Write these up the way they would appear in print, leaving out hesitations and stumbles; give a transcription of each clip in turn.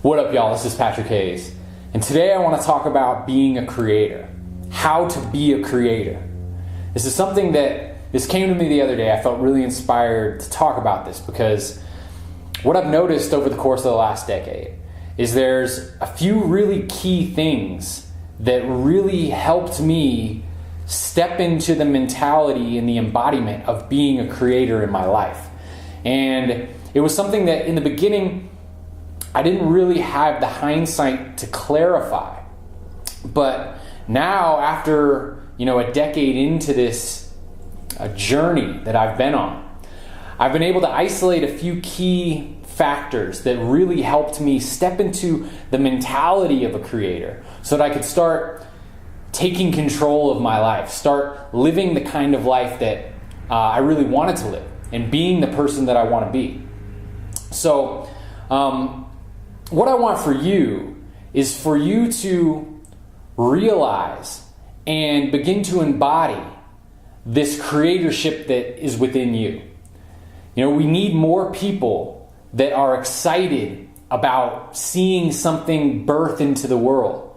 What up, y'all? This is Patrick Hayes, and today I want to talk about being a creator. How to be a creator. This is something that came to me the other day. I felt really inspired to talk about this because what I've noticed over the course of the last decade is there's a few really key things that really helped me step into the mentality and the embodiment of being a creator in my life. And it was something that in the beginning I didn't really have the hindsight to clarify. But now, after a decade into this journey that I've been on, I've been able to isolate a few key factors that really helped me step into the mentality of a creator so that I could start taking control of my life, start living the kind of life that I really wanted to live, and being the person that I want to be. So, what I want for you is for you to realize and begin to embody this creatorship that is within you. We need more people that are excited about seeing something birth into the world,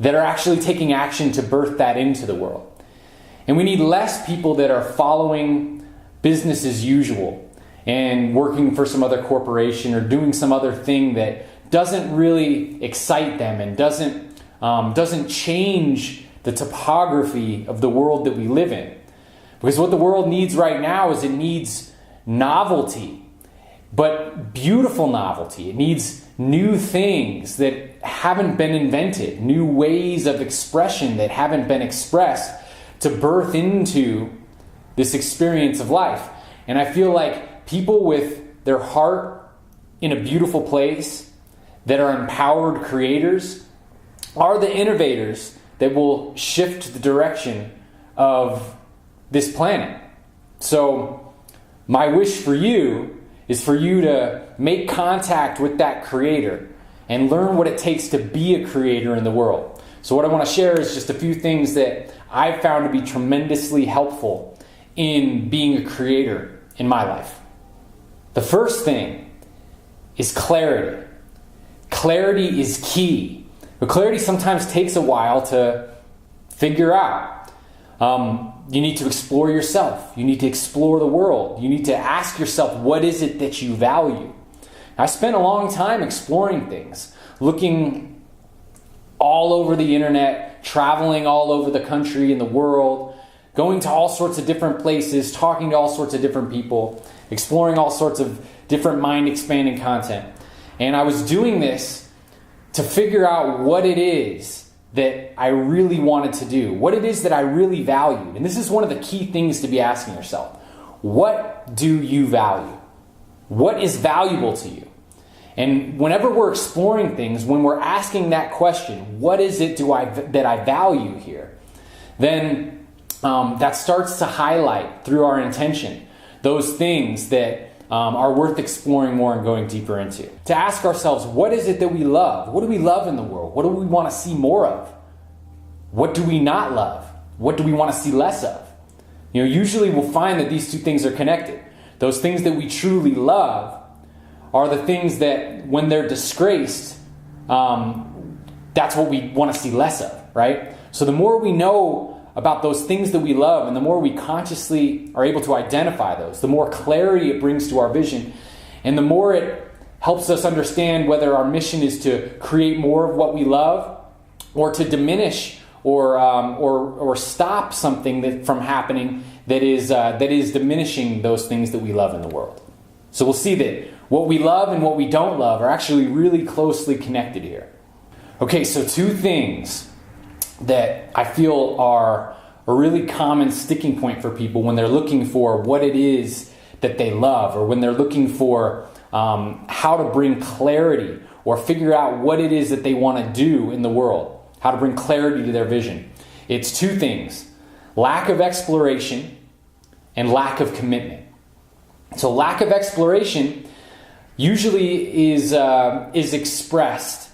that are actually taking action to birth that into the world. And we need less people that are following business as usual and working for some other corporation or doing some other thing that doesn't really excite them and doesn't change the topography of the world that we live in. Because what the world needs right now is it needs novelty, but beautiful novelty. It needs new things that haven't been invented, new ways of expression that haven't been expressed to birth into this experience of life. And I feel like people with their heart in a beautiful place, that are empowered creators, are the innovators that will shift the direction of this planet. So my wish for you is for you to make contact with that creator and learn what it takes to be a creator in the world. So what I want to share is just a few things that I've found to be tremendously helpful in being a creator in my life. The first thing is clarity. Clarity is key. But clarity sometimes takes a while to figure out. You need to explore yourself. You need to explore the world. You need to ask yourself, what is it that you value? I spent a long time exploring things, looking all over the internet, traveling all over the country and the world, going to all sorts of different places, talking to all sorts of different people, exploring all sorts of different mind-expanding content. And I was doing this to figure out what it is that I really wanted to do, what it is that I really valued. And this is one of the key things to be asking yourself. What do you value? What is valuable to you? And whenever we're exploring things, when we're asking that question, what is it that I value here? Then that starts to highlight through our intention those things that are worth exploring more and going deeper into. To ask ourselves, what is it that we love? What do we love in the world? What do we want to see more of? What do we not love? What do we want to see less of? Usually we'll find that these two things are connected. Those things that we truly love are the things that when they're disgraced, that's what we want to see less of, right? So the more we know about those things that we love, and the more we consciously are able to identify those, the more clarity it brings to our vision, and the more it helps us understand whether our mission is to create more of what we love, or to diminish or stop something from happening that is diminishing those things that we love in the world. So we'll see that what we love and what we don't love are actually really closely connected here. Okay, so two things that I feel are a really common sticking point for people when they're looking for what it is that they love, or when they're looking for how to bring clarity or figure out what it is that they want to do in the world, how to bring clarity to their vision. It's two things: lack of exploration and lack of commitment. So lack of exploration usually is expressed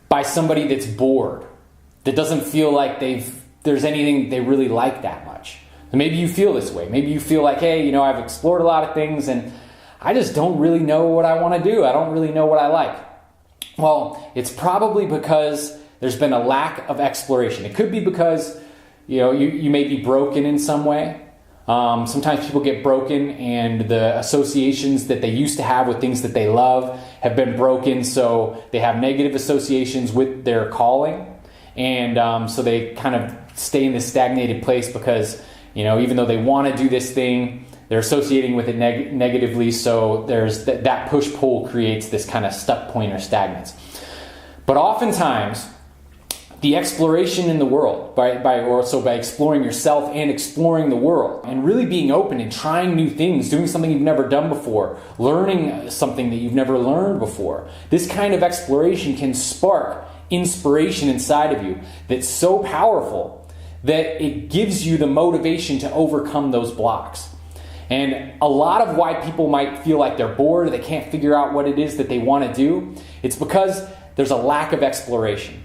by somebody that's bored, that doesn't feel like there's anything they really like that much. And maybe you feel this way. Maybe you feel like, hey, I've explored a lot of things and I just don't really know what I want to do. I don't really know what I like. Well, it's probably because there's been a lack of exploration. It could be because you may be broken in some way. Sometimes people get broken and the associations that they used to have with things that they love have been broken, so they have negative associations with their calling. And so they kind of stay in this stagnated place because, even though they want to do this thing, they're associating with it negatively, so there's that push-pull creates this kind of stuck point or stagnance. But oftentimes, the exploration in the world, by exploring yourself and exploring the world, and really being open and trying new things, doing something you've never done before, learning something that you've never learned before, this kind of exploration can spark inspiration inside of you that's so powerful that it gives you the motivation to overcome those blocks. And a lot of why people might feel like they're bored, or they can't figure out what it is that they want to do, it's because there's a lack of exploration.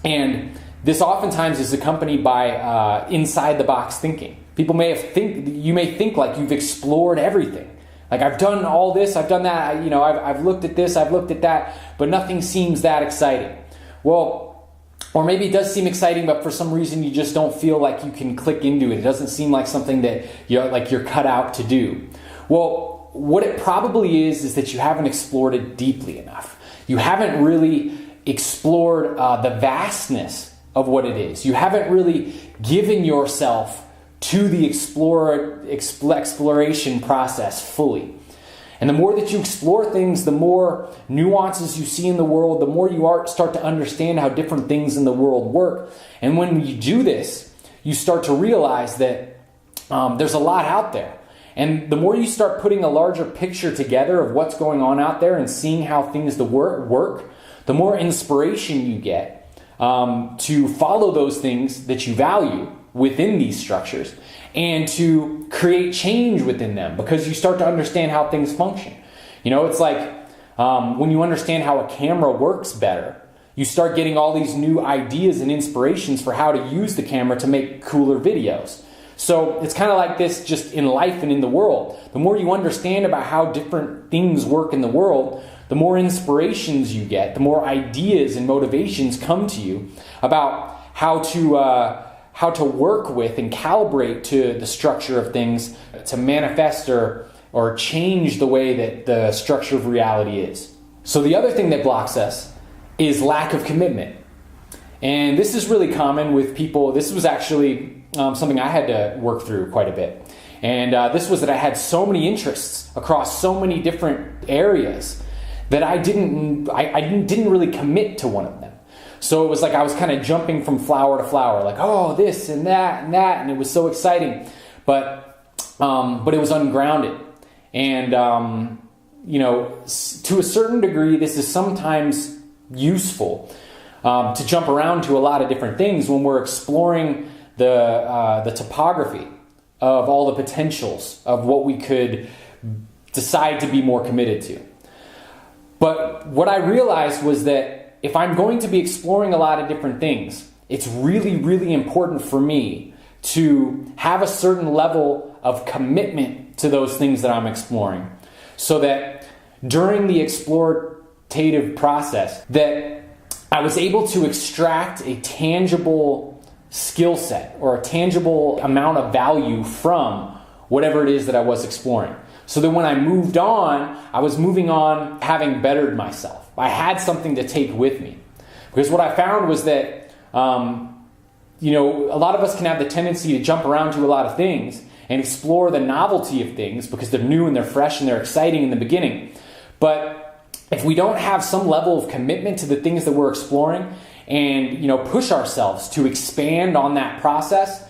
And this oftentimes is accompanied by inside-the-box thinking. You may think like you've explored everything. Like, I've done all this, I've done that, I've looked at this, I've looked at that, but nothing seems that exciting. Well, or maybe it does seem exciting, but for some reason you just don't feel like you can click into it. It doesn't seem like something that you're cut out to do. Well, what it probably is that you haven't explored it deeply enough. You haven't really explored the vastness of what it is. You haven't really given yourself to the exploration process fully. And the more that you explore things, the more nuances you see in the world, the more you start to understand how different things in the world work. And when you do this, you start to realize that there's a lot out there. And the more you start putting a larger picture together of what's going on out there and seeing how things work, the more inspiration you get to follow those things that you value within these structures and to create change within them, because you start to understand how things function. It's like when you understand how a camera works better, you start getting all these new ideas and inspirations for how to use the camera to make cooler videos. So it's kind of like this just in life and in the world. The more you understand about how different things work in the world, the more inspirations you get, the more ideas and motivations come to you about how to work with and calibrate to the structure of things to manifest or change the way that the structure of reality is. So the other thing that blocks us is lack of commitment. And this is really common with people. This was actually something I had to work through quite a bit. And this was that I had so many interests across so many different areas that I didn't really commit to one of them. So it was like I was kind of jumping from flower to flower, like, oh, this and that, and it was so exciting. But it was ungrounded. And, to a certain degree, this is sometimes useful to jump around to a lot of different things when we're exploring the topography of all the potentials of what we could decide to be more committed to. But what I realized was that if I'm going to be exploring a lot of different things, it's really, really important for me to have a certain level of commitment to those things that I'm exploring, so that during the explorative process that I was able to extract a tangible skill set or a tangible amount of value from whatever it is that I was exploring. So that when I moved on, I was moving on having bettered myself. I had something to take with me. Because what I found was that, a lot of us can have the tendency to jump around to a lot of things and explore the novelty of things because they're new and they're fresh and they're exciting in the beginning. But if we don't have some level of commitment to the things that we're exploring and, push ourselves to expand on that process,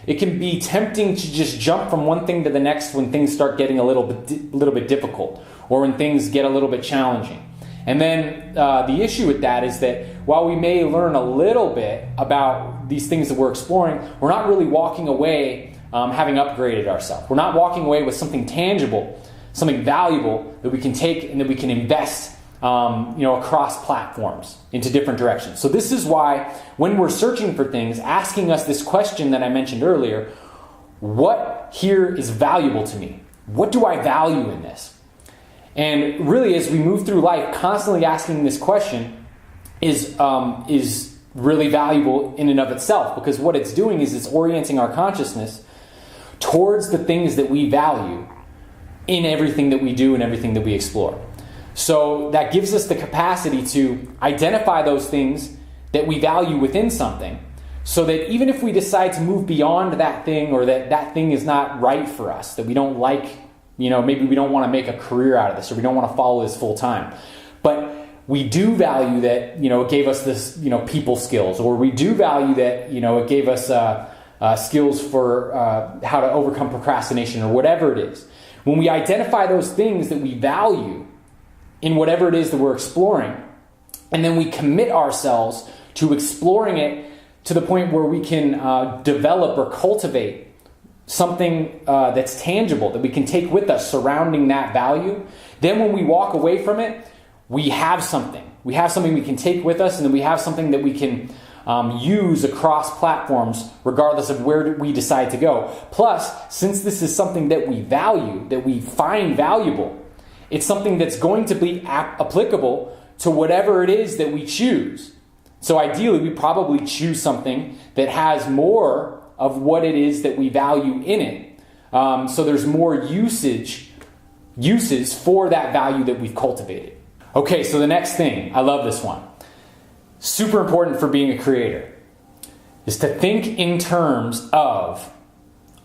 it can be tempting to just jump from one thing to the next when things start getting a little bit difficult or when things get a little bit challenging. And then the issue with that is that while we may learn a little bit about these things that we're exploring, we're not really walking away having upgraded ourselves. We're not walking away with something tangible, something valuable that we can take and that we can invest across platforms into different directions. So this is why when we're searching for things, asking us this question that I mentioned earlier, what here is valuable to me? What do I value in this? And really, as we move through life, constantly asking this question is really valuable in and of itself, because what it's doing is it's orienting our consciousness towards the things that we value in everything that we do and everything that we explore. So that gives us the capacity to identify those things that we value within something, so that even if we decide to move beyond that thing, or that thing is not right for us, that we don't like, maybe we don't want to make a career out of this, or we don't want to follow this full time, but we do value that, it gave us this, people skills, or we do value that, it gave us skills for how to overcome procrastination, or whatever it is. When we identify those things that we value in whatever it is that we're exploring, and then we commit ourselves to exploring it to the point where we can develop or cultivate something that's tangible, that we can take with us surrounding that value, then when we walk away from it, we have something. We have something we can take with us, and then we have something that we can use across platforms regardless of where we decide to go. Plus, since this is something that we value, that we find valuable, it's something that's going to be applicable to whatever it is that we choose. So ideally, we probably choose something that has more of what it is that we value in it. So there's more uses for that value that we've cultivated. Okay, so the next thing, I love this one. Super important for being a creator is to think in terms of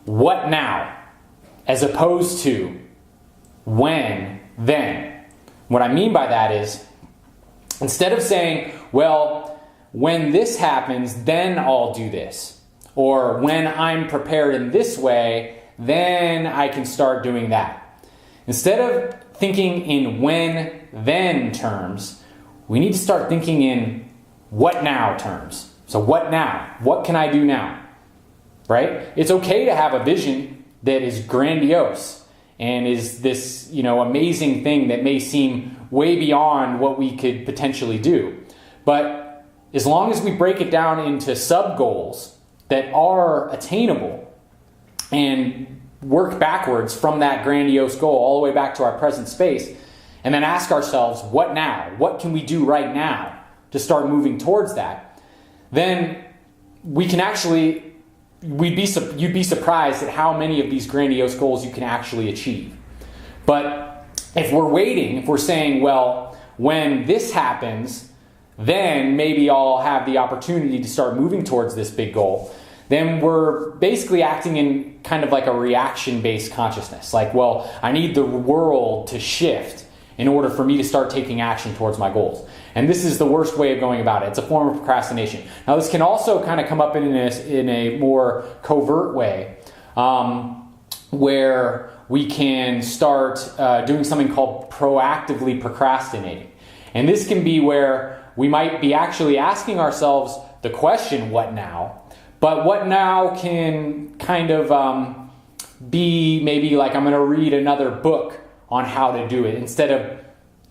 what now, as opposed to when, then. What I mean by that is, instead of saying, well, when this happens, then I'll do this. Or when I'm prepared in this way, then I can start doing that. Instead of thinking in when, then terms, we need to start thinking in what now terms. So what now? What can I do now? Right? It's okay to have a vision that is grandiose and is this, amazing thing that may seem way beyond what we could potentially do. But as long as we break it down into sub-goals that are attainable and work backwards from that grandiose goal all the way back to our present space, and then ask ourselves, what now? What can we do right now to start moving towards that? Then we can actually, you'd be surprised at how many of these grandiose goals you can actually achieve. But if we're waiting, if we're saying, well, when this happens, then maybe I'll have the opportunity to start moving towards this big goal, then we're basically acting in kind of like a reaction-based consciousness. Like, well, I need the world to shift in order for me to start taking action towards my goals. And this is the worst way of going about it. It's a form of procrastination. Now, this can also kind of come up in a more covert way, where we can start doing something called proactively procrastinating. And this can be where we might be actually asking ourselves the question, what now? But what now can kind of be maybe like, I'm going to read another book on how to do it instead of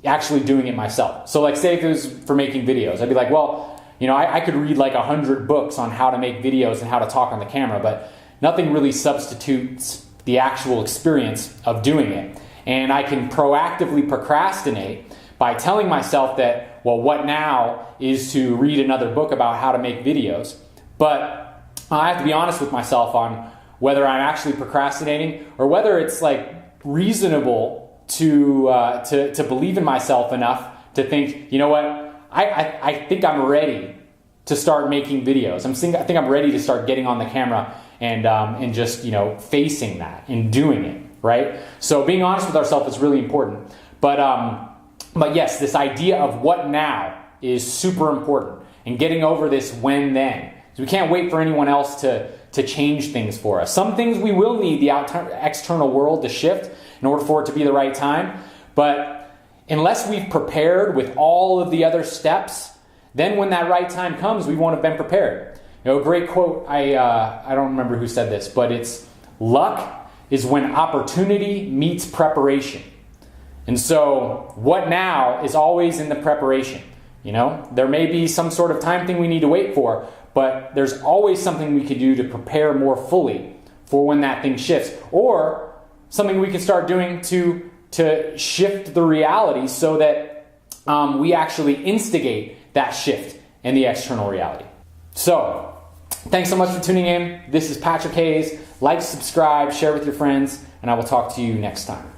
actually doing it myself. So like, say if it was for making videos, I'd be like, well, I could read like 100 books on how to make videos and how to talk on the camera, but nothing really substitutes the actual experience of doing it. And I can proactively procrastinate by telling myself that, well, what now is to read another book about how to make videos. But I have to be honest with myself on whether I'm actually procrastinating or whether it's like reasonable to believe in myself enough to think, you know what, I think I'm ready to start making videos. I think I'm ready to start getting on the camera and just facing that and doing it, right? So being honest with ourselves is really important. But yes, this idea of what now is super important, and getting over this when then. So we can't wait for anyone else to change things for us. Some things we will need the external world to shift in order for it to be the right time. But unless we've prepared with all of the other steps, then when that right time comes, we won't have been prepared. A great quote, I don't remember who said this, but it's, luck is when opportunity meets preparation. And so what now is always in the preparation. There may be some sort of time thing we need to wait for, but there's always something we could do to prepare more fully for when that thing shifts, or something we can start doing to to shift the reality so that we actually instigate that shift in the external reality. So, thanks so much for tuning in. This is Patrick Hayes. Like, subscribe, share with your friends, and I will talk to you next time.